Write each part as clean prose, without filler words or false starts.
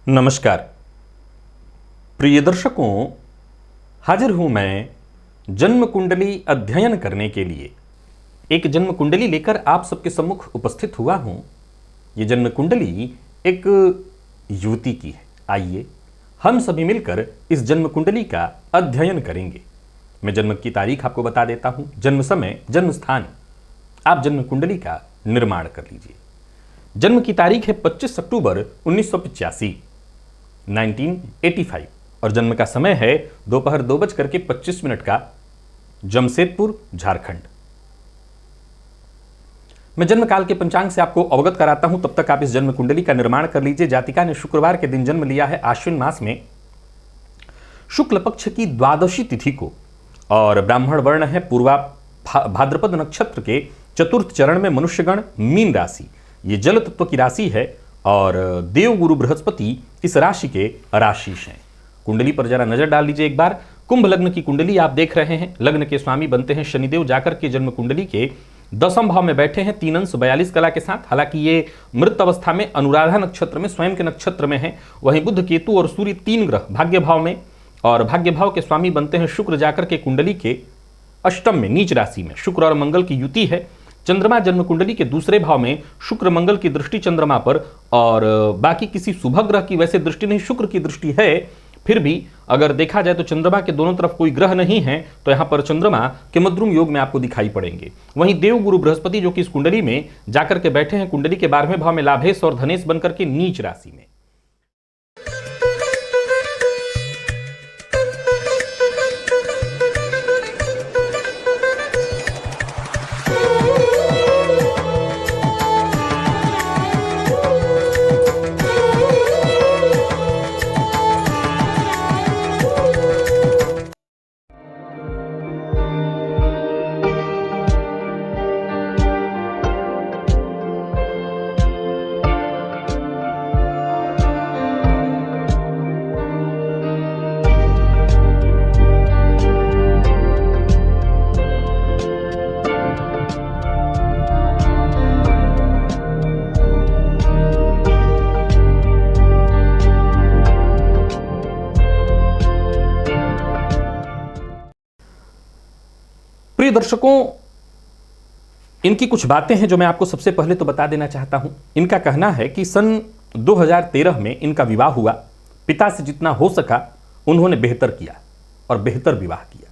नमस्कार प्रिय दर्शकों, हाजिर हूं मैं जन्म कुंडली अध्ययन करने के लिए। एक जन्म कुंडली लेकर आप सबके सम्मुख उपस्थित हुआ हूं। ये जन्म कुंडली एक युवती की है। आइए हम सभी मिलकर इस जन्म कुंडली का अध्ययन करेंगे। मैं जन्म की तारीख आपको बता देता हूं, जन्म समय, जन्म स्थान। आप जन्म कुंडली का निर्माण कर लीजिए। जन्म की तारीख है 25 अक्टूबर 1985 1985 और जन्म का समय है दोपहर 2:25 का, जमशेदपुर, झारखंड। मैं जन्म काल के पंचांग से आपको अवगत कराता हूं, तब तक आप इस जन्म कुंडली का निर्माण कर लीजिए। जातिका ने शुक्रवार के दिन जन्म लिया है, आश्विन मास में, शुक्ल पक्ष की द्वादशी तिथि को, और ब्राह्मण वर्ण है पूर्वा भाद्रपद नक्षत्र के चतुर्थ चरण में, मनुष्यगण, मीन राशि। ये जल तत्व की राशि है और देव गुरु बृहस्पति इस राशि के राशिश हैं। कुंडली पर जरा नजर डाल लीजिए एक बार। कुंभ लग्न की कुंडली आप देख रहे हैं। लग्न के स्वामी बनते हैं शनिदेव, जाकर के जन्म कुंडली के 10वें भाव में बैठे हैं, 3 अंश 42 कला के साथ। हालांकि ये मृत अवस्था में अनुराधा नक्षत्र में, स्वयं के नक्षत्र में है। वहीं बुध, केतु और सूर्य 3 ग्रह भाग्य भाव में, और भाग्य भाव के स्वामी बनते हैं शुक्र, जाकर के कुंडली के अष्टम में, नीच राशि में। शुक्र और मंगल की युति है। चंद्रमा जन्म कुंडली के दूसरे भाव में, शुक्र मंगल की दृष्टि चंद्रमा पर, और बाकी किसी शुभ ग्रह की वैसे दृष्टि नहीं, शुक्र की दृष्टि है। फिर भी अगर देखा जाए तो चंद्रमा के दोनों तरफ कोई ग्रह नहीं है, तो यहां पर चंद्रमा के मद्रुम योग में आपको दिखाई पड़ेंगे। वहीं देव गुरु बृहस्पति जो कि इस कुंडली में जाकर के बैठे हैं, कुंडली के 12वें भाव में लाभेश और धनेश बनकर के नीच राशि में। प्रिय दर्शकों, इनकी कुछ बातें हैं जो मैं आपको सबसे पहले तो बता देना चाहता हूं। इनका कहना है कि सन 2013 में इनका विवाह हुआ। पिता से जितना हो सका उन्होंने बेहतर किया और बेहतर विवाह किया।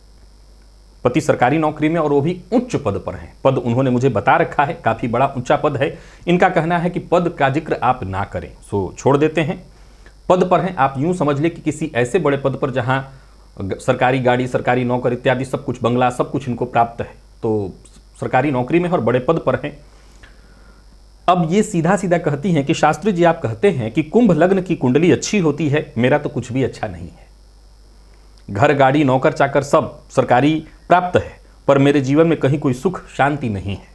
पति सरकारी नौकरी में और वो भी उच्च पद पर हैं। पद उन्होंने मुझे बता रखा है, काफी बड़ा ऊंचा पद है। इनका कहना है कि पद का जिक्र आप ना करें, सो छोड़ देते हैं। पद पर हैं, आप यूं समझ ले कि किसी ऐसे बड़े पद पर जहां सरकारी गाड़ी, सरकारी नौकर इत्यादि सब कुछ, बंगला सब कुछ इनको प्राप्त है, तो सरकारी नौकरी में और बड़े पद पर हैं। अब ये सीधा सीधा कहती हैं कि शास्त्री जी, आप कहते हैं कि कुंभ लग्न की कुंडली अच्छी होती है, मेरा तो कुछ भी अच्छा नहीं है। घर, गाड़ी, नौकर चाकर सब सरकारी प्राप्त है, पर मेरे जीवन में कहीं कोई सुख शांति नहीं है।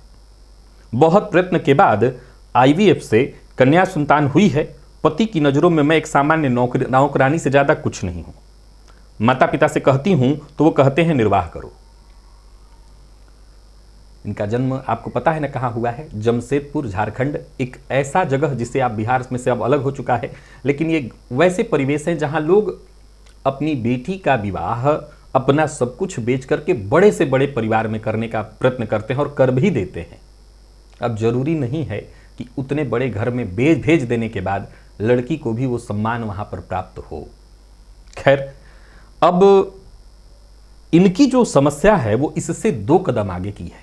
बहुत प्रयत्न के बाद IVF से कन्या संतान हुई है। पति की नजरों में मैं एक सामान्य नौकरानी से ज्यादा कुछ नहीं हूं। माता पिता से कहती हूं तो वो कहते हैं निर्वाह करो। इनका जन्म आपको पता है ना कहां हुआ है? जमशेदपुर, झारखंड। एक ऐसा जगह जिसे आप बिहार में से अब अलग हो चुका है, लेकिन ये वैसे परिवेश है जहां लोग अपनी बेटी का विवाह अपना सब कुछ बेच करके बड़े से बड़े परिवार में करने का प्रयत्न करते हैं और कर भी देते हैं। अब जरूरी नहीं है कि उतने बड़े घर में भेज देने के बाद लड़की को भी वो सम्मान वहां पर प्राप्त हो। खैर, अब इनकी जो समस्या है वो इससे 2 कदम आगे की है,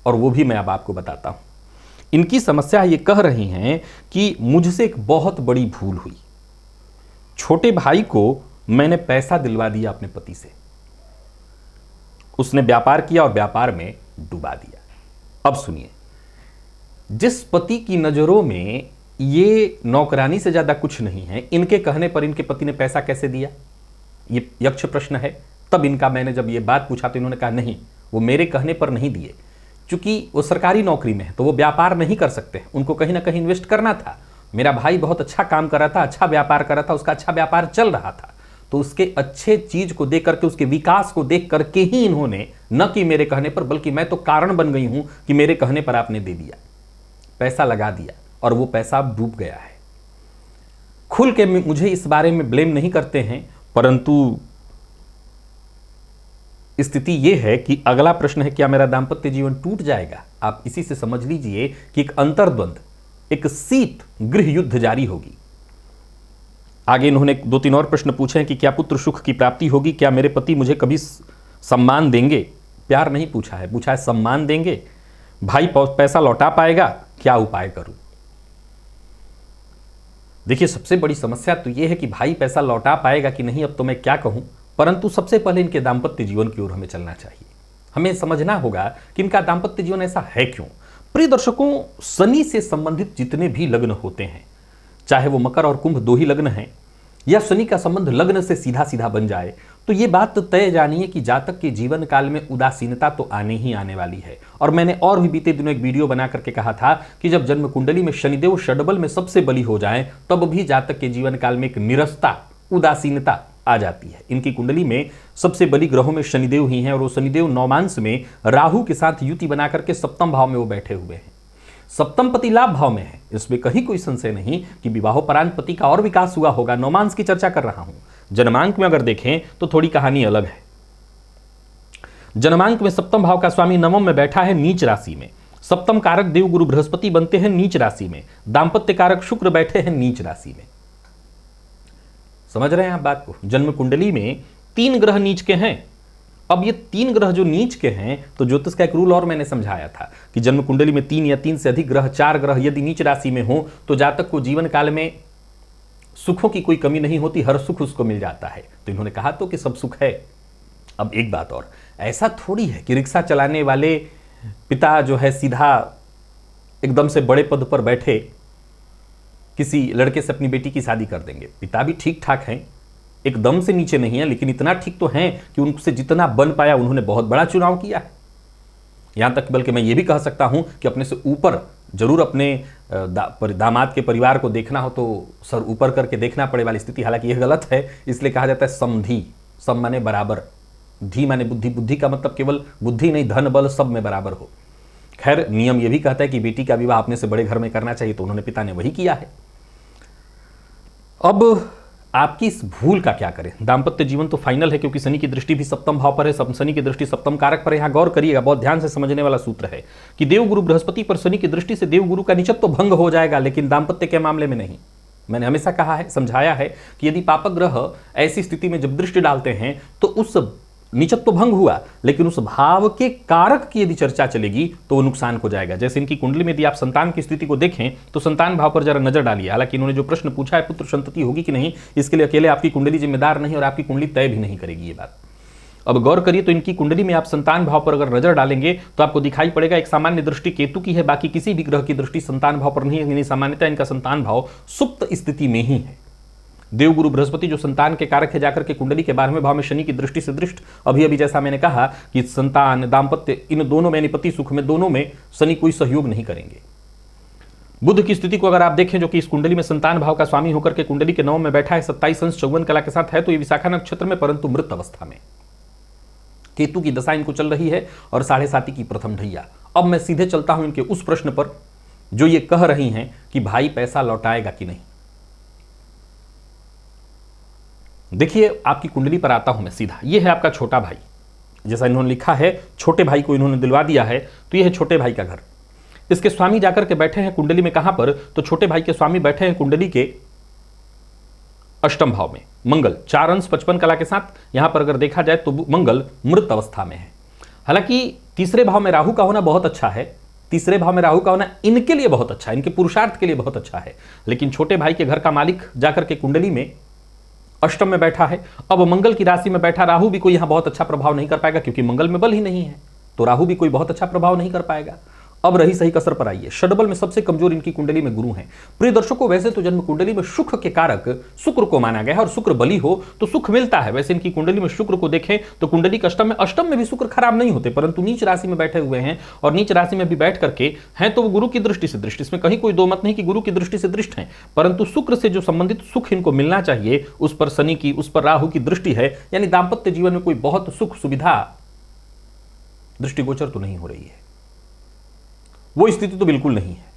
और वो भी मैं अब आपको बताता हूं। इनकी समस्या ये कह रही हैं कि मुझसे एक बहुत बड़ी भूल हुई। छोटे भाई को मैंने पैसा दिलवा दिया अपने पति से, उसने व्यापार किया और व्यापार में डुबा दिया। अब सुनिए, जिस पति की नजरों में ये नौकरानी से ज्यादा कुछ नहीं है, इनके कहने पर इनके पति ने पैसा कैसे दिया? ये यक्ष प्रश्न है। तब इनका मैंने जब ये बात पूछा तो इन्होंने कहा नहीं, वो मेरे कहने पर नहीं दिए। चूंकि वो सरकारी नौकरी में है तो वो व्यापार नहीं कर सकते, उनको कहीं ना कहीं इन्वेस्ट करना था। मेरा भाई बहुत अच्छा काम कर रहा था, अच्छा व्यापार कर रहा था, उसका अच्छा व्यापार चल रहा था, तो उसके अच्छे चीज को देख करके, उसके विकास को देख करके ही इन्होंने, न कि मेरे कहने पर, बल्कि मैं तो कारण बन गई हूं कि मेरे कहने पर आपने दे दिया, पैसा लगा दिया और वो पैसा अब डूब गया है। खुल के मुझे इस बारे में ब्लेम नहीं करते हैं, परंतु स्थिति यह है कि अगला प्रश्न है, क्या मेरा दांपत्य जीवन टूट जाएगा? आप इसी से समझ लीजिए कि एक अंतर्द्वंद, एक शीत गृह युद्ध जारी होगी। आगे इन्होंने 2-3 और प्रश्न पूछे हैं कि क्या पुत्र सुख की प्राप्ति होगी, क्या मेरे पति मुझे कभी सम्मान देंगे? प्यार नहीं पूछा है, पूछा है सम्मान देंगे, भाई पैसा लौटा पाएगा, क्या उपाय करूं? देखिए, सबसे बड़ी समस्या तो यह है कि भाई पैसा लौटा पाएगा कि नहीं, अब तो मैं क्या कहूं, परंतु सबसे पहले इनके दांपत्य जीवन की ओर हमें चलना चाहिए। हमें समझना होगा कि इनका दांपत्य जीवन ऐसा है क्यों। प्रिय दर्शकों, शनि से संबंधित जितने भी लग्न होते हैं, चाहे वो मकर और कुंभ 2 ही लग्न हैं, या शनि का संबंध लग्न से सीधा सीधा बन जाए, तो ये बात तय जानिए कि जातक के जीवन काल में उदासीनता तो आने ही आने वाली है। और मैंने और भी बीते दिनों एक वीडियो बना करके कहा था कि जब जन्म कुंडली में शनिदेव षडबल में सबसे बली हो जाएं, तब भी जातक के जीवन काल में एक निरस्ता, उदासीनता आ जाती है। इनकी कुंडली में सबसे बली ग्रहों में शनिदेव ही हैं, और वो शनिदेव नौमांस में राहु के साथ युति बना करके सप्तम भाव में वो बैठे हुए हैं। सप्तम पति लाभ भाव में है, इसमें कहीं कोई संशय नहीं कि विवाहोपरांत पति का और विकास हुआ होगा। नौमांस की चर्चा कर रहा हूं। जन्मांक में अगर देखें तो थोड़ी कहानी अलग है। जन्मांक में सप्तम भाव का स्वामी नवम में बैठा है नीच राशि में। सप्तम कारक देव गुरु बृहस्पति बनते हैं नीच राशि में। दांपत्य कारक शुक्र बैठे हैं नीच राशि में। समझ रहे हैं आप बात को? जन्म कुंडली में 3 ग्रह नीच के हैं। अब ये 3 ग्रह जो नीच के हैं, तो ज्योतिष का एक रूल और मैंने समझाया था कि जन्म कुंडली में 3 या 3 से अधिक ग्रह, 4 ग्रह यदि नीच राशि में हो तो जातक को जीवन काल में सुखों की कोई कमी नहीं होती, हर सुख उसको मिल जाता है। तो इन्होंने कहा तो कि सब सुख है। अब एक बात और, ऐसा थोड़ी है कि रिक्शा चलाने वाले पिता जो है सीधा एकदम से बड़े पद पर बैठे किसी लड़के से अपनी बेटी की शादी कर देंगे। पिता भी ठीक ठाक हैं, एकदम से नीचे नहीं है, लेकिन इतना ठीक तो हैं कि उनसे जितना बन पाया उन्होंने बहुत बड़ा चुनाव किया है। यहां तक बल्कि मैं ये भी कह सकता हूं कि अपने से ऊपर जरूर अपने दामाद के परिवार को देखना हो तो सर ऊपर करके देखना पड़े वाली स्थिति। हालांकि यह गलत है, इसलिए कहा जाता है समधी। सम माने बराबर, धी माने बुद्धि, बुद्धि का मतलब केवल बुद्धि नहीं, धन बल सब में बराबर हो। खैर, नियम यह भी कहता है कि बेटी का विवाह अपने से बड़े घर में करना चाहिए, तो उन्होंने पिता ने वही किया है। अब आपकी इस भूल का क्या करें? दांपत्य जीवन तो फाइनल है, क्योंकि शनि की दृष्टि भी सप्तम भाव पर है। शनि की दृष्टि सप्तम कारक पर है। यहां गौर करिएगा, बहुत ध्यान से समझने वाला सूत्र है कि देवगुरु बृहस्पति पर शनि की दृष्टि से देवगुरु का निचत्व भंग हो जाएगा, लेकिन दांपत्य के मामले में नहीं। मैंने हमेशा कहा है, समझाया है कि यदि पापक ग्रह ऐसी स्थिति में जब दृष्टि डालते हैं तो उस निचत्व तो भंग हुआ, लेकिन उस भाव के कारक की यदि चर्चा चलेगी तो वो नुकसान हो जाएगा। जैसे इनकी कुंडली में यदि आप संतान की स्थिति को देखें तो संतान भाव पर जरा नजर डालिए। हालांकि इन्होंने जो प्रश्न पूछा है पुत्र संतति होगी कि नहीं, इसके लिए अकेले आपकी कुंडली जिम्मेदार नहीं और आपकी कुंडली तय भी नहीं करेगी ये बात। अब गौर करिए तो इनकी कुंडली में आप संतान भाव पर अगर नजर डालेंगे तो आपको दिखाई पड़ेगा एक सामान्य दृष्टि केतु की है, बाकी किसी भी ग्रह की दृष्टि संतान भाव पर नहीं है। यानी सामान्यतः इनका संतान भाव सुप्त स्थिति में ही है। देवगुरु बृहस्पति जो संतान के कारक है, जाकर के कुंडली के 12वें भाव में शनि की दृष्टि से दृष्ट, अभी जैसा मैंने कहा कि संतान, दांपत्य, इन दोनों में, पति सुख में, दोनों में शनि कोई सहयोग नहीं करेंगे। बुध की स्थिति को अगर आप देखें, जो कि इस कुंडली में संतान भाव का स्वामी होकर के कुंडली के 9 में बैठा है, 27 अंश 54 कला के साथ है, तो ये विशाखा नक्षत्र में, परंतु मृत अवस्था में। केतु की दशा इनको चल रही है और 7.5 की प्रथम ढैया। अब मैं सीधे चलता हूं इनके उस प्रश्न पर जो ये कह रही हैं कि भाई पैसा लौटाएगा कि नहीं। देखिए, आपकी कुंडली पर आता हूं मैं सीधा। यह है आपका छोटा भाई, जैसा इन्होंने लिखा है, छोटे भाई को इन्होंने दिलवा दिया है, तो यह है छोटे भाई का घर। इसके स्वामी जाकर के बैठे हैं कुंडली में कहां पर, तो छोटे भाई के स्वामी बैठे हैं कुंडली के अष्टम भाव में, मंगल 4 अंश 55 कला के साथ। यहां पर अगर देखा जाए तो मंगल मृत अवस्था में है। हालांकि तीसरे भाव में राहु का होना बहुत अच्छा है, तीसरे भाव में राहु का होना इनके लिए बहुत अच्छा है, इनके पुरुषार्थ के लिए बहुत अच्छा है। लेकिन छोटे भाई के घर का मालिक जाकर के कुंडली में अष्टम में बैठा है। अब मंगल की राशि में बैठा राहु भी कोई यहां बहुत अच्छा प्रभाव नहीं कर पाएगा, क्योंकि मंगल में बल ही नहीं है, तो राहु भी कोई बहुत अच्छा प्रभाव नहीं कर पाएगा। अब रही सही कसर पर आइए। षडबल में सबसे कमजोर इनकी कुंडली में गुरु हैं। प्रिय दर्शकों, वैसे तो जन्म कुंडली में सुख के कारक शुक्र को माना गया है, और शुक्र बली हो तो सुख मिलता है। वैसे इनकी कुंडली में शुक्र को देखें तो कुंडली के अष्टम में भी शुक्र खराब नहीं होते, परंतु नीच राशि में बैठे हुए हैं, और नीच राशि में भी बैठ करके हैं तो वो गुरु की दृष्टि से दृष्टि, इसमें कहीं कोई दो मत नहीं कि गुरु की दृष्टि से दृष्ट हैं, परंतु शुक्र से जो संबंधित सुख इनको मिलना चाहिए उस पर शनि की, उस पर राहु की दृष्टि है। यानी दाम्पत्य जीवन में कोई बहुत सुख सुविधा दृष्टिगोचर तो नहीं हो रही है, वो स्थिति तो बिल्कुल नहीं है।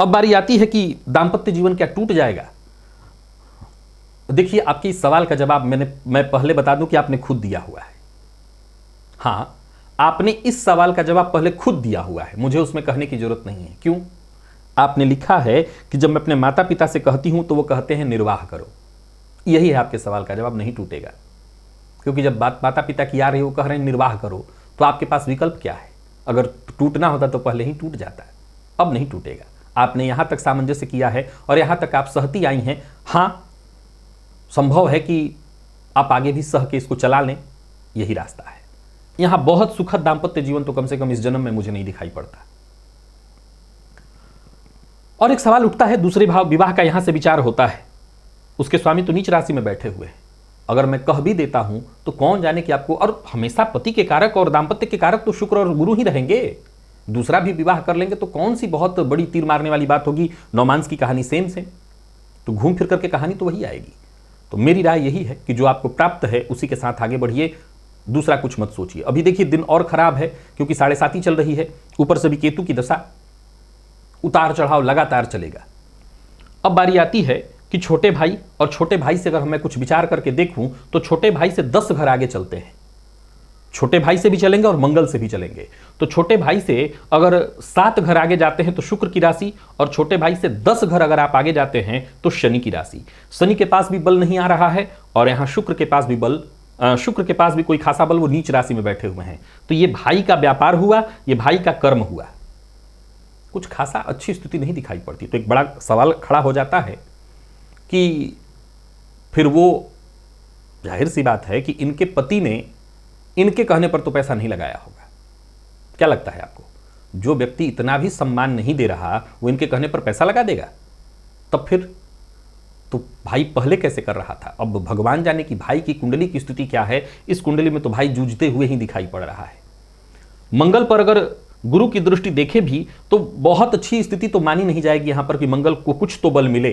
अब बारी आती है कि दाम्पत्य जीवन क्या टूट जाएगा। देखिए, आपके इस सवाल का जवाब मैं पहले बता दूं कि आपने खुद दिया हुआ है। हां, आपने इस सवाल का जवाब पहले खुद दिया हुआ है, मुझे उसमें कहने की जरूरत नहीं है। क्यों? आपने लिखा है कि जब मैं अपने माता पिता से कहती हूं तो वो कहते हैं निर्वाह करो। यही है आपके सवाल का जवाब, नहीं टूटेगा। क्योंकि जब बात माता पिता की आ रही है, वो कह रहे हैं निर्वाह करो, तो आपके पास विकल्प क्या है? अगर टूटना होता तो पहले ही टूट जाता है, अब नहीं टूटेगा। आपने यहां तक सामंजस्य किया है और यहां तक आप सहती आई हैं। हां, संभव है कि आप आगे भी सह के इसको चला लें, यही रास्ता है। यहां बहुत सुखद दाम्पत्य जीवन तो कम से कम इस जन्म में मुझे नहीं दिखाई पड़ता। और एक सवाल उठता है, दूसरे भाव विवाह का यहां से विचार होता है। उसके स्वामी तो नीच राशि में बैठे हुए हैं। अगर मैं कह भी देता हूं तो कौन जाने कि आपको, और हमेशा पति के कारक और दाम्पत्य के कारक तो शुक्र और गुरु ही रहेंगे। दूसरा भी विवाह कर लेंगे तो कौन सी बहुत बड़ी तीर मारने वाली बात होगी। नौमांस की कहानी सेम सेम, तो घूम फिर करके कहानी तो वही आएगी। तो मेरी राय यही है कि जो आपको प्राप्त है उसी के साथ आगे बढ़िए, दूसरा कुछ मत सोचिए। अभी देखिए, दिन और खराब है क्योंकि 7.5 चल रही है, ऊपर से भी केतु की दशा, उतार चढ़ाव लगातार चलेगा। अब बारी आती है कि छोटे भाई, और छोटे भाई से अगर मैं कुछ विचार करके देखूं तो छोटे भाई से 10 घर आगे चलते हैं। छोटे भाई से भी चलेंगे और मंगल से भी चलेंगे। तो छोटे भाई से अगर 7 घर आगे जाते हैं तो शुक्र की राशि, और छोटे भाई से 10 घर अगर आप आगे जाते हैं तो शनि की राशि। शनि के पास भी बल नहीं आ रहा है और यहां शुक्र के पास भी बल, शुक्र के पास भी कोई खासा बल, वो नीच राशि में बैठे हुए हैं। तो ये भाई का व्यापार हुआ, ये भाई का कर्म हुआ, कुछ खासा अच्छी स्थिति नहीं दिखाई पड़ती। तो एक बड़ा सवाल खड़ा हो जाता है कि फिर वो, जाहिर सी बात है कि इनके पति ने इनके कहने पर तो पैसा नहीं लगाया होगा। क्या लगता है आपको? जो व्यक्ति इतना भी सम्मान नहीं दे रहा वो इनके कहने पर पैसा लगा देगा? तब फिर तो भाई पहले कैसे कर रहा था? अब भगवान जाने कि भाई की कुंडली की स्थिति क्या है। इस कुंडली में तो भाई जूझते हुए ही दिखाई पड़ रहा है। मंगल पर अगर गुरु की दृष्टि देखे भी तो बहुत अच्छी स्थिति तो मानी नहीं जाएगी यहां पर कि मंगल को कुछ तो बल मिले।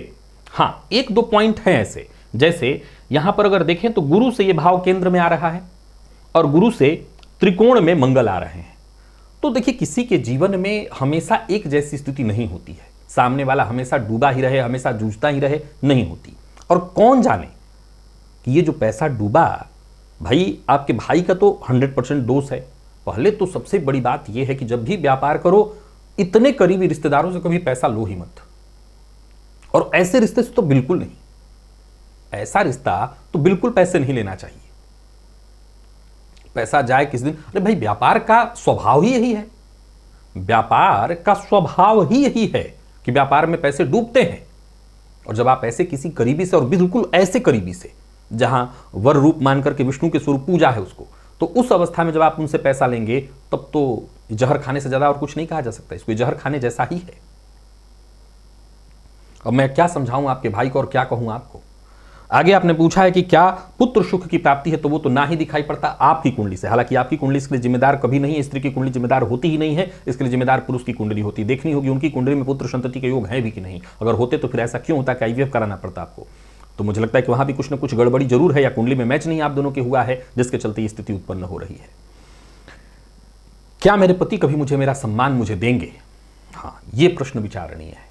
हां, 1-2 पॉइंट हैं ऐसे, जैसे यहां पर अगर देखें तो गुरु से यह भाव केंद्र में आ रहा है और गुरु से त्रिकोण में मंगल आ रहे हैं। तो देखिए, किसी के जीवन में हमेशा एक जैसी स्थिति नहीं होती है। सामने वाला हमेशा डूबा ही रहे, हमेशा जूझता ही रहे, नहीं होती। और कौन जाने कि ये जो पैसा डूबा, भाई आपके भाई का तो 100% दोष है। पहले तो सबसे बड़ी बात यह है कि जब भी व्यापार करो, इतने करीबी रिश्तेदारों से कभी पैसा लो ही मत। और ऐसे रिश्ते से तो बिल्कुल नहीं, ऐसा रिश्ता तो बिल्कुल पैसे नहीं लेना चाहिए। पैसा जाए किस दिन? अरे भाई, व्यापार का स्वभाव ही यही है। व्यापार का स्वभाव ही यही है कि व्यापार में पैसे डूबते हैं। और जब आप ऐसे किसी करीबी से, और बिल्कुल ऐसे करीबी से जहां वर रूप मान करके विष्णु के स्वरूप पूजा है उसको, तो उस अवस्था में जब आप उनसे पैसा लेंगे तब तो जहर खाने से ज्यादा और कुछ नहीं कहा जा सकता। इसको जहर खाने जैसा ही है। अब मैं क्या समझाऊं आपके भाई को और क्या कहूं आपको। आगे आपने पूछा है कि क्या पुत्र सुख की प्राप्ति है, तो वो तो ना ही दिखाई पड़ता आपकी कुंडली से। हालांकि आपकी कुंडली इसके लिए जिम्मेदार कभी नहीं है, स्त्री की कुंडली जिम्मेदार होती ही नहीं है। इसके लिए जिम्मेदार पुरुष की कुंडली होती। देखनी होगी उनकी कुंडली में पुत्र संतति के योग है भी कि नहीं। अगर होते तो फिर ऐसा क्यों होता कि IVF कराना पड़ता आपको? तो मुझे लगता है कि वहां भी कुछ ना कुछ गड़बड़ी जरूर है, या कुंडली में मैच नहीं आप दोनों के हुआ है, जिसके चलते ये स्थिति उत्पन्न हो रही है। क्या मेरे पति कभी मुझे मेरा सम्मान मुझे देंगे? हाँ, ये प्रश्न विचारणीय है।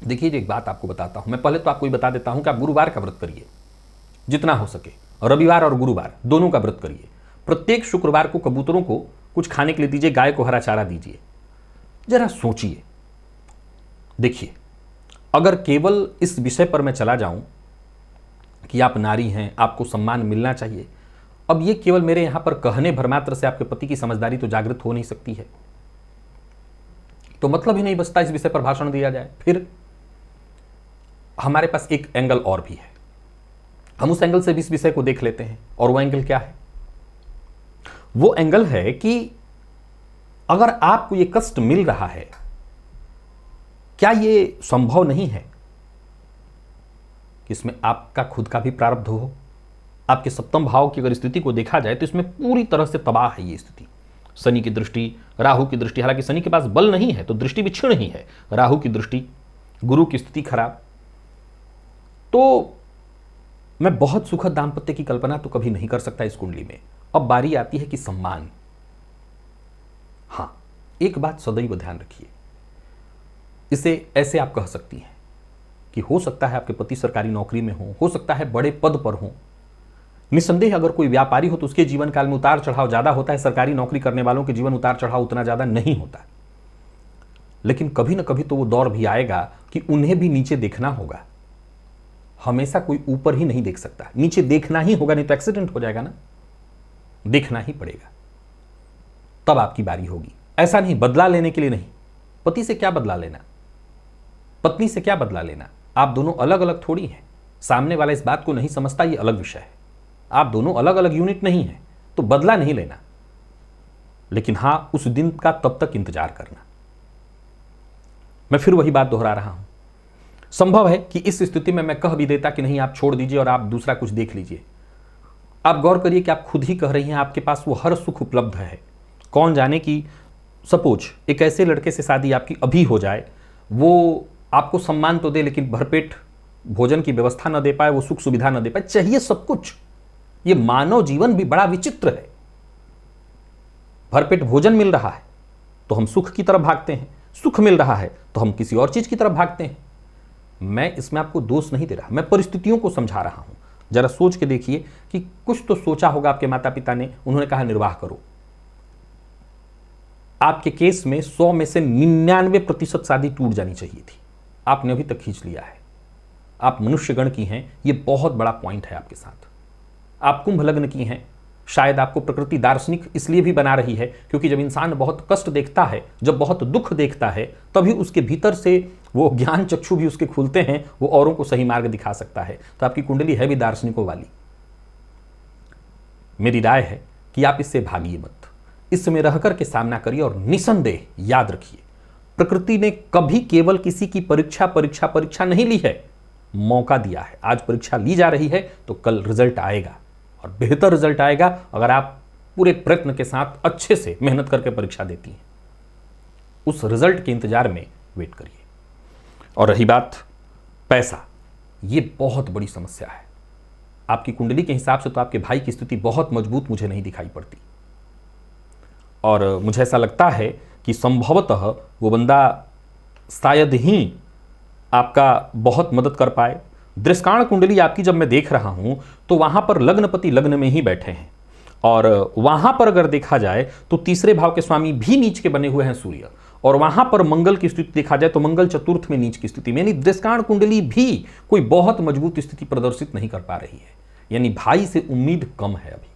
देखिए, एक बात आपको बताता हूं। मैं पहले तो आपको बता देता हूं कि आप गुरुवार का व्रत करिए जितना हो सके, रविवार और गुरुवार दोनों का व्रत करिए। प्रत्येक शुक्रवार को कबूतरों को कुछ खाने के लिए दीजिए, गाय को हरा चारा दीजिए। जरा सोचिए, देखिए, अगर केवल इस विषय पर मैं चला जाऊं कि आप नारी हैं, आपको सम्मान मिलना चाहिए, अब ये केवल मेरे यहां पर कहने भर मात्र से आपके पति की समझदारी तो जागृत हो नहीं सकती है। तो मतलब ही नहीं बचता इस विषय पर भाषण दिया जाए। फिर हमारे पास एक एंगल और भी है, हम उस एंगल से भी इस विषय को देख लेते हैं। और वो एंगल क्या है? वो एंगल है कि अगर आपको ये कष्ट मिल रहा है, क्या ये संभव नहीं है कि इसमें आपका खुद का भी प्रारब्ध हो? आपके सप्तम भाव की अगर स्थिति को देखा जाए तो इसमें पूरी तरह से तबाह है ये स्थिति। शनि की दृष्टि, राहु की दृष्टि, हालांकि शनि के पास बल नहीं है तो दृष्टि भी क्षीण ही है। राहु की दृष्टि, गुरु की स्थिति खराब। तो मैं बहुत सुखद दाम्पत्य की कल्पना तो कभी नहीं कर सकता इस कुंडली में। अब बारी आती है कि सम्मान। हां, एक बात सदैव ध्यान रखिए, इसे ऐसे आप कह सकती हैं कि हो सकता है आपके पति सरकारी नौकरी में हो सकता है बड़े पद पर हो। निस्संदेह अगर कोई व्यापारी हो तो उसके जीवन काल में उतार चढ़ाव ज्यादा होता है, सरकारी नौकरी करने वालों के जीवन उतार चढ़ाव उतना ज्यादा नहीं होता। लेकिन कभी ना कभी तो वो दौर भी आएगा कि उन्हें भी नीचे देखना होगा। हमेशा कोई ऊपर ही नहीं देख सकता, नीचे देखना ही होगा, नहीं तो एक्सीडेंट हो जाएगा ना, देखना ही पड़ेगा। तब आपकी बारी होगी। ऐसा नहीं बदला लेने के लिए नहीं, पति से क्या बदला लेना, पत्नी से क्या बदला लेना, आप दोनों अलग अलग थोड़ी हैं। सामने वाला इस बात को नहीं समझता, ये अलग विषय है। आप दोनों अलग अलग यूनिट नहीं हैं, तो बदला नहीं लेना, लेकिन हां उस दिन का तब तक इंतजार करना। मैं फिर वही बात दोहरा रहा हूं, संभव है कि इस स्थिति में मैं कह भी देता कि नहीं आप छोड़ दीजिए और आप दूसरा कुछ देख लीजिए। आप गौर करिए कि आप खुद ही कह रही हैं आपके पास वो हर सुख उपलब्ध है। कौन जाने कि सपोज एक ऐसे लड़के से शादी आपकी अभी हो जाए, वो आपको सम्मान तो दे लेकिन भरपेट भोजन की व्यवस्था न दे पाए, वो सुख सुविधा न दे पाए, चाहिए सब कुछ। ये मानव जीवन भी बड़ा विचित्र है। भरपेट भोजन मिल रहा है तो हम सुख की तरफ भागते हैं, सुख मिल रहा है तो हम किसी और चीज की तरफ भागते हैं। मैं इसमें आपको दोष नहीं दे रहा, मैं परिस्थितियों को समझा रहा हूं। जरा सोच के देखिए कि कुछ तो सोचा होगा आपके माता पिता ने, उन्होंने कहा निर्वाह करो। आपके केस में 100 में से 99% शादी टूट जानी चाहिए थी, आपने अभी तक खींच लिया है। आप मनुष्यगण की हैं, यह बहुत बड़ा पॉइंट है आपके साथ। आप कुंभ लग्न की हैं, शायद आपको प्रकृति दार्शनिक इसलिए भी बना रही है क्योंकि जब इंसान बहुत कष्ट देखता है, जब बहुत दुख देखता है, तभी उसके भीतर से वो ज्ञान चक्षु भी उसके खुलते हैं, वो औरों को सही मार्ग दिखा सकता है। तो आपकी कुंडली है भी दार्शनिकों वाली। मेरी राय है कि आप इससे भागिए मत, इसमें रहकर के सामना करिए और निसंदेह याद रखिए, प्रकृति ने कभी केवल किसी की परीक्षा नहीं ली है, मौका दिया है। आज परीक्षा ली जा रही है तो कल रिजल्ट आएगा और बेहतर रिजल्ट आएगा अगर आप पूरे प्रयत्न के साथ अच्छे से मेहनत करके परीक्षा देती हैं। उस रिजल्ट के इंतजार में वेट करिए। और रही बात पैसा, ये बहुत बड़ी समस्या है। आपकी कुंडली के हिसाब से तो आपके भाई की स्थिति बहुत मजबूत मुझे नहीं दिखाई पड़ती, और मुझे ऐसा लगता है कि संभवतः वो बंदा शायद ही आपका बहुत मदद कर पाए। दृष्काण कुंडली आपकी जब मैं देख रहा हूं तो वहां पर लग्नपति लग्न में ही बैठे हैं, और वहां पर अगर देखा जाए तो तीसरे भाव के स्वामी भी नीच के बने हुए हैं सूर्य, और वहां पर मंगल की स्थिति देखा जाए तो मंगल चतुर्थ में नीच की स्थिति में, यानी दृष्काण कुंडली भी कोई बहुत मजबूत स्थिति प्रदर्शित नहीं कर पा रही है। यानी भाई से उम्मीद कम है अभी।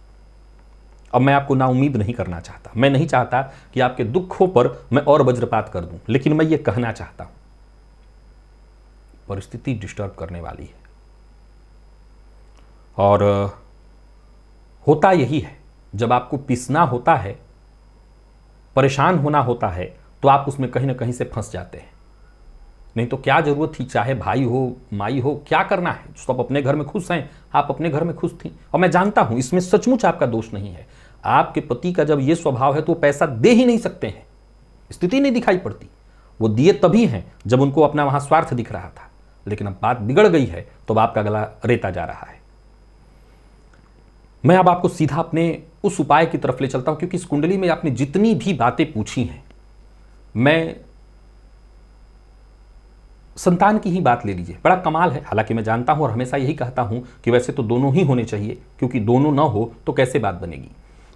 अब मैं आपको ना उम्मीद नहीं करना चाहता, मैं नहीं चाहता कि आपके दुखों पर मैं और वज्रपात कर दूं, लेकिन मैं ये कहना चाहता हूं परिस्थिति डिस्टर्ब करने वाली है। और होता यही है, जब आपको पिसना होता है, परेशान होना होता है, तो आप उसमें कहीं ना कहीं से फंस जाते हैं। नहीं तो क्या जरूरत थी, चाहे भाई हो माई हो, क्या करना है, सब अपने घर में खुश हैं, आप अपने घर में खुश थी। और मैं जानता हूं इसमें सचमुच आपका दोष नहीं है। आपके पति का जब यह स्वभाव है तो वो पैसा दे ही नहीं सकते हैं, स्थिति नहीं दिखाई पड़ती। वो दिए तभी हैं जब उनको अपना वहां स्वार्थ दिख रहा था, लेकिन अब बात बिगड़ गई है तो अब आपका गला रेता जा रहा है। मैं अब आपको सीधा अपने उस उपाय की तरफ ले चलता हूं, क्योंकि इस कुंडली में आपने जितनी भी बातें पूछी हैं, मैं संतान की ही बात ले लीजिए, बड़ा कमाल है। हालांकि मैं जानता हूं और हमेशा यही कहता हूं कि वैसे तो दोनों ही होने चाहिए, क्योंकि दोनों ना हो तो कैसे बात बनेगी।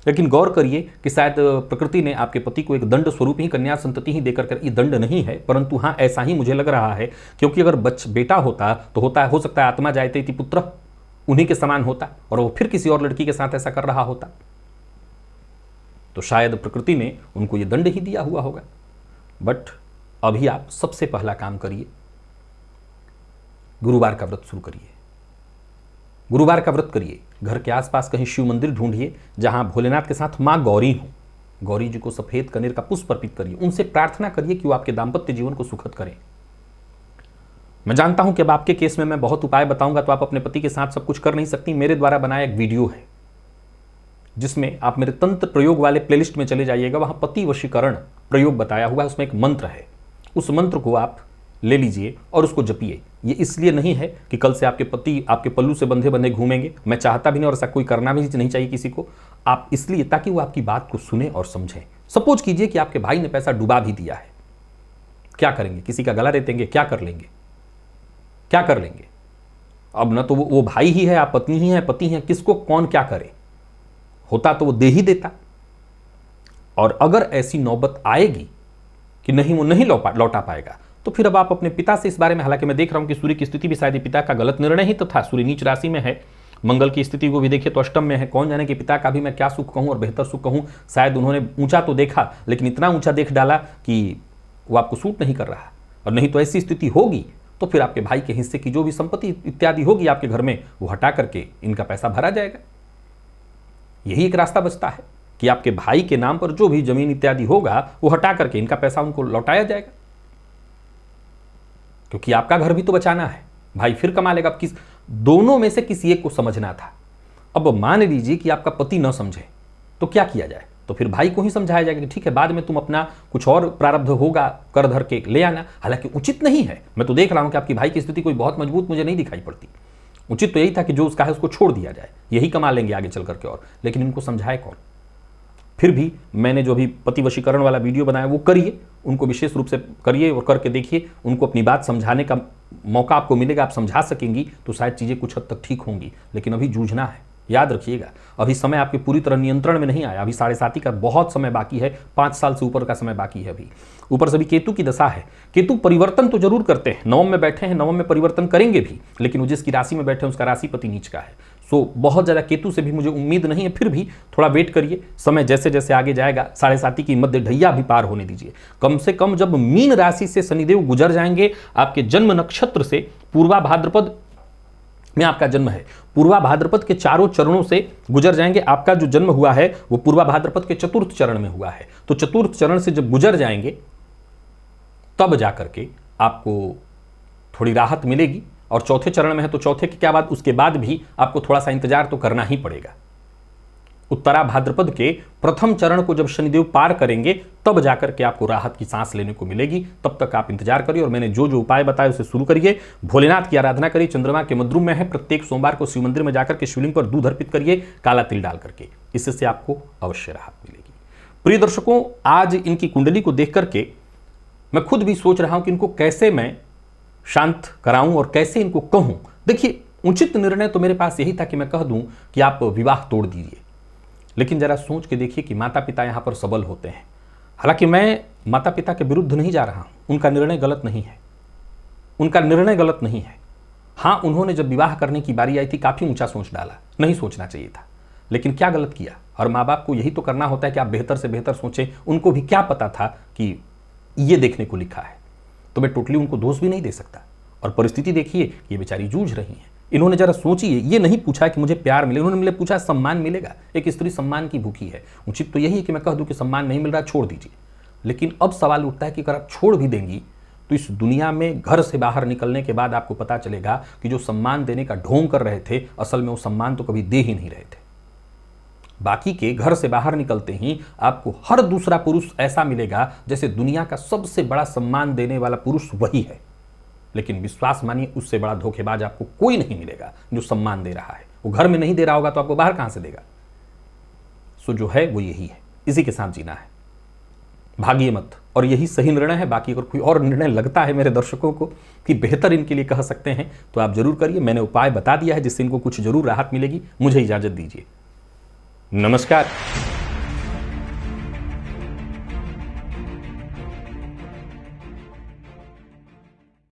लेकिन गौर करिए कि शायद प्रकृति ने आपके पति को एक दंड स्वरूप ही कन्या संतति ही देकर कर, ये दंड नहीं है, परंतु हाँ ऐसा ही मुझे लग रहा है, क्योंकि अगर बेटा होता तो हो सकता है आत्मा जायते इति पुत्र उन्हीं के समान होता, और वो फिर किसी और लड़की के साथ ऐसा कर रहा होता, तो शायद प्रकृति ने उनको ये दंड ही दिया हुआ होगा। बट अभी आप सबसे पहला काम करिए, गुरुवार का व्रत शुरू करिए। गुरुवार का व्रत करिए, घर के आसपास कहीं शिव मंदिर ढूंढिए जहां भोलेनाथ के साथ मां गौरी हो, गौरी जी को सफेद कनेर का पुष्प अर्पित करिए, उनसे प्रार्थना करिए कि वो आपके दाम्पत्य जीवन को सुखद करें। मैं जानता हूं कि अब आपके केस में मैं बहुत उपाय बताऊंगा तो आप अपने पति के साथ सब कुछ कर नहीं सकती। मेरे द्वारा बनाया एक वीडियो है जिसमें आप मेरे तंत्र प्रयोग वाले प्लेलिस्ट में चले जाइएगा, वहां पति वशीकरण प्रयोग बताया हुआ है, उसमें एक मंत्र है, उस मंत्र को आप ले लीजिए और उसको जपिए। ये इसलिए नहीं है कि कल से आपके पति आपके पल्लू से बंधे बंधे घूमेंगे, मैं चाहता भी नहीं और ऐसा कोई करना भी नहीं चाहिए किसी को। आप इसलिए ताकि वो आपकी बात को सुने और समझें। सपोज कीजिए कि आपके भाई ने पैसा डुबा भी दिया है, क्या करेंगे? किसी का गला रेतेंगे? क्या कर लेंगे? क्या कर लेंगे? अब न तो वो भाई ही है, आप पत्नी ही हैं, पति हैं, किसको कौन क्या करे? होता तो वो दे ही देता। और अगर ऐसी नौबत आएगी कि नहीं, वो नहीं लौटा पाएगा, तो फिर अब आप अपने पिता से इस बारे में, हालांकि मैं देख रहा हूं कि सूर्य की स्थिति भी शायद पिता का गलत निर्णय ही तो था, सूर्य नीच राशि में है, मंगल की स्थिति को भी देखिए तो अष्टम में है, कौन जाने कि पिता का भी मैं क्या सुख कहूं और बेहतर सुख कहूं। शायद उन्होंने ऊंचा तो देखा, लेकिन इतना ऊंचा देख डाला कि वो आपको सूट नहीं कर रहा। और नहीं तो ऐसी स्थिति होगी तो फिर आपके भाई के हिस्से की जो भी संपत्ति इत्यादि होगी आपके घर में, वो हटा करके इनका पैसा भरा जाएगा। यही एक रास्ता बचता है कि आपके भाई के नाम पर जो भी जमीन इत्यादि होगा वो हटा करके इनका पैसा उनको लौटाया जाएगा, क्योंकि आपका घर भी तो बचाना है। भाई फिर कमा लेगा। किस दोनों में से किसी एक को समझना था। अब मान लीजिए कि आपका पति न समझे तो क्या किया जाए? तो फिर भाई को ही समझाया जाएगा कि ठीक है, बाद में तुम अपना कुछ और प्रारब्ध होगा कर धर के ले आना। हालांकि उचित नहीं है, मैं तो देख रहा हूं कि आपकी भाई की स्थिति कोई बहुत मजबूत मुझे नहीं दिखाई पड़ती। उचित तो यही था कि जो उसका है उसको छोड़ दिया जाए, यही कमा लेंगे आगे चल करके। और लेकिन इनको समझाए कौन? फिर भी मैंने जो भी पति वशीकरण वाला वीडियो बनाया वो करिए, उनको विशेष रूप से करिए और करके देखिए, उनको अपनी बात समझाने का मौका आपको मिलेगा, आप समझा सकेंगी तो शायद चीज़ें कुछ हद तक ठीक होंगी। लेकिन अभी जूझना है, याद रखिएगा। अभी समय आपके पूरी तरह नियंत्रण में नहीं आया, अभी 7.5 का बहुत समय बाकी है, 5 साल से ऊपर का समय बाकी है अभी। ऊपर से भी केतु की दशा है। केतु परिवर्तन तो जरूर करते हैं, नवम में बैठे हैं, नवम में परिवर्तन करेंगे भी, लेकिन वो जिसकी राशि में बैठे हैं उसका राशिपति नीच का है। सो बहुत ज़्यादा केतु से भी मुझे उम्मीद नहीं है। फिर भी थोड़ा वेट करिए, समय जैसे जैसे आगे जाएगा 7.5 की मध्य ढैया भी पार होने दीजिए। कम से कम जब मीन राशि से शनिदेव गुजर जाएंगे, आपके जन्म नक्षत्र से पूर्वा भाद्रपद में आपका जन्म है, पूर्वा भाद्रपद के चारों चरणों से गुजर जाएंगे। आपका जो जन्म हुआ है वो पूर्वा भाद्रपद के चतुर्थ चरण में हुआ है, तो चतुर्थ चरण से जब गुजर जाएंगे तब जाकर के आपको थोड़ी राहत मिलेगी। और चौथे चरण में है तो चौथे की क्या बात, उसके बाद भी आपको थोड़ा सा इंतजार तो करना ही पड़ेगा। उत्तरा भाद्रपद के प्रथम चरण को जब शनिदेव पार करेंगे तब जाकर के आपको राहत की सांस लेने को मिलेगी। तब तक आप इंतजार करिए और मैंने जो जो उपाय बताए उसे शुरू करिए। भोलेनाथ की आराधना करिए, चंद्रमा के मध्य में है, प्रत्येक सोमवार को शिव मंदिर में जाकर के शिवलिंग पर दूध अर्पित करिए काला तिल डाल करके, इससे आपको अवश्य राहत मिलेगी। प्रिय दर्शकों, आज इनकी कुंडली को देख करके मैं खुद भी सोच रहा हूं कि इनको कैसे मैं शांत कराऊं और कैसे इनको कहूं। देखिए, उचित निर्णय तो मेरे पास यही था कि मैं कह दूं कि आप विवाह तोड़ दीजिए, लेकिन जरा सोच के देखिए कि माता पिता यहां पर सबल होते हैं। हालांकि मैं माता पिता के विरुद्ध नहीं जा रहा हूं, उनका निर्णय गलत नहीं है, उनका निर्णय गलत नहीं है। हां, उन्होंने जब विवाह करने की बारी आई थी काफी ऊंचा सोच डाला, नहीं सोचना चाहिए था, लेकिन क्या गलत किया? और माँ बाप को यही तो करना होता है कि आप बेहतर से बेहतर सोचें। उनको भी क्या पता था कि ये देखने को लिखा है, तो मैं टोटली उनको दोष भी नहीं दे सकता। और परिस्थिति देखिए, ये बेचारी जूझ रही हैं। इन्होंने जरा सोचिए, ये नहीं पूछा कि मुझे प्यार मिले, उन्होंने मुझे पूछा सम्मान मिलेगा। एक स्त्री सम्मान की भूखी है। उचित तो यही है कि मैं कह दूं कि सम्मान नहीं मिल रहा, छोड़ दीजिए। लेकिन अब सवाल उठता है कि अगर आप छोड़ भी देंगी तो इस दुनिया में घर से बाहर निकलने के बाद आपको पता चलेगा कि जो सम्मान देने का ढोंग कर रहे थे, असल में वो सम्मान तो कभी दे ही नहीं रहे थे। बाकी के घर से बाहर निकलते ही आपको हर दूसरा पुरुष ऐसा मिलेगा जैसे दुनिया का सबसे बड़ा सम्मान देने वाला पुरुष वही है। लेकिन विश्वास मानिए, उससे बड़ा धोखेबाज आपको कोई नहीं मिलेगा जो सम्मान दे रहा है। वो घर में नहीं दे रहा होगा तो आपको बाहर कहां से देगा? सो जो है वो यही है, इसी के साथ जीना है, भागिए मत। और यही सही निर्णय है। बाकी अगर कोई और निर्णय लगता है मेरे दर्शकों को कि बेहतर इनके लिए कह सकते हैं तो आप जरूर करिए। मैंने उपाय बता दिया है जिससे इनको कुछ जरूर राहत मिलेगी। मुझे इजाजत दीजिए, नमस्कार।